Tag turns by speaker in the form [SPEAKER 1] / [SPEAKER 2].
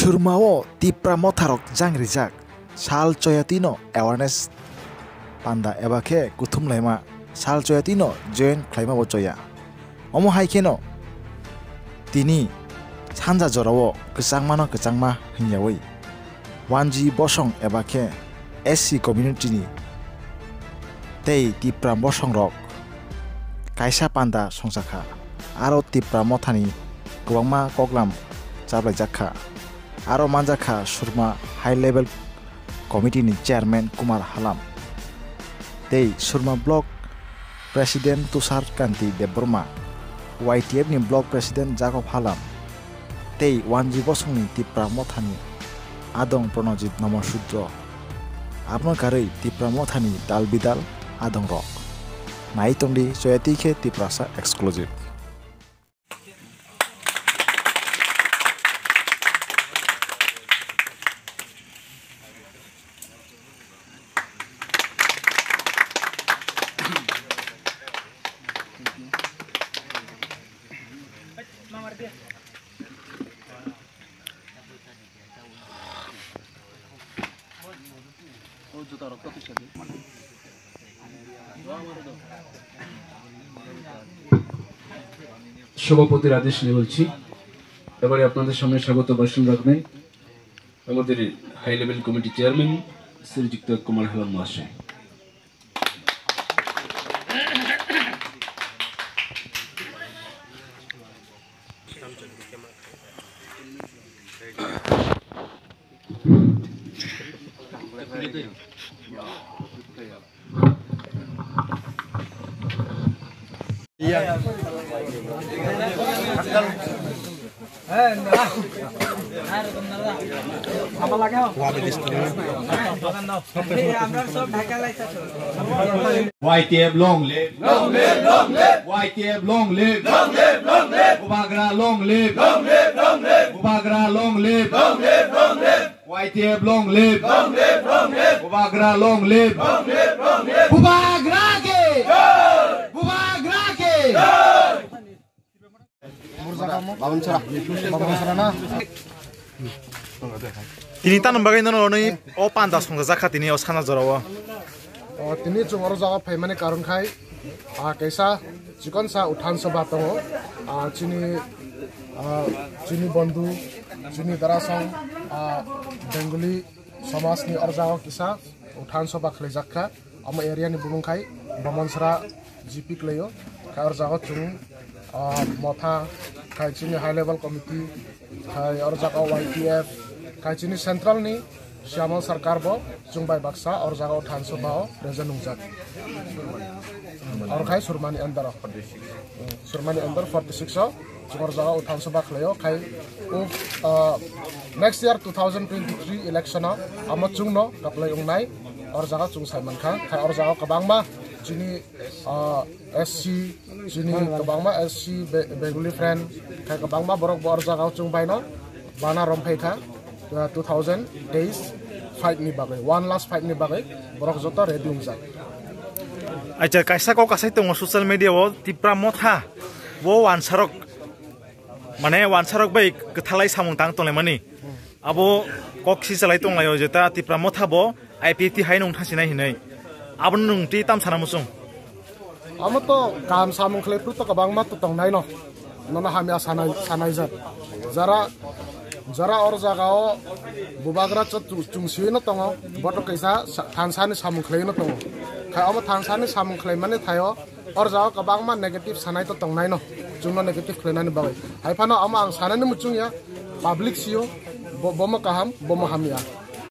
[SPEAKER 1] Surmao tipra motarok jang rijak sal coyatino awareness panda ebake kutum lema sal coyatino join klaima bocoya omo haikeno tini sanja jorao kesangma hingyawi wanji bosong ebake SC community ni tei tipra bosong rok kaisa panda songsaka aro tipra mothani kwbangma koklam chablaijakha aro manjakha surma high level committee ni chairman Kumar Halam tei surma block president Tushar Kanti Deborma YTF ni block president Jacob Halam tei wanji bosong ni tipra mothani adong Pranojit Namasudro apno karei tipra mothani dal bidal adong rok nai tongdi soyati ke tiprasa exclusive.
[SPEAKER 2] সভাপতির আদেশ নিয়ে বলছি এবারে আপনাদের সামনে স্বাগত ভাষণ রাখবেন আমাদের হাই লেভেল কমিটি চেয়ারম্যান শ্রীযুক্ত কুমার হালাম মহাশয়।
[SPEAKER 3] YTF long live, long live, long live. YTF long live, long live, long live. Bubagra long live, long live, long live. Bubagra long live, long live, long live. YTF long live, long live, long live. Bubagra long live, long live, long live. Bubagra ke, Bubagra ke.
[SPEAKER 1] Tini tanam bagai nono ni o panda songja jakha tini o sana jorawo
[SPEAKER 4] tini chungor jaga phaimani karon khai kaisa chikon sa uthan sabha tongo chini bandhu chini darasang bengali samaj ni arjago kisa uthan sabha khlaijakha ama area ni bulung khai Bamansara GP klayo khai arjago chung motha khai chini high level committee khai arjago YTF khai chini central ni Syamal Sarkar bo Jungbai Baksa और जगह उठान सभा हो present उंगजात और खाई सुरमानी अंदर अंदर 46 हो और जगह उठान सभा खले हो खाई नेक्स्ट ईयर 2023 इलेक्शन हो अम चुंग नो कपले उंगनाई और जगह चुंग साइमन खाई और जगह कबांगमा जिनी SC जिनी कबांगमा SC बेगुली फ्रेंड खाई कबांगमा बरक और जगह चुंग बाइनो बाना रोमफाई खा 2000 days fight ni bagai one last fight ni bagai borok joto ready umjak
[SPEAKER 1] acha kaisa ko kasai tongo social media wo tipra motha wo wansarok mane wansarok bai kethalai samung tang tole mani abo koksi salai tonglayo jeta tipra motha bo IPT hai nong thasinai hinai abon nong ti tam sana musung
[SPEAKER 4] amo to kam samung khle pru to kabang ma to tongnai no nona hamya sanai jat jara और जगह बुबाग्रा चुंगसी न तंगो but कैसा थानसानि सामुं खलै न तंगो खाय अब थानसानि सामुं खलै माने थायो और जगह कबां मा नेगेटिव सानाय तो तंगनाय न जुंनो नेगेटिव खलैनानि बागै हायफानो आं सानानि मुचुं या पब्लिक सियो बम काहाम बम हामिया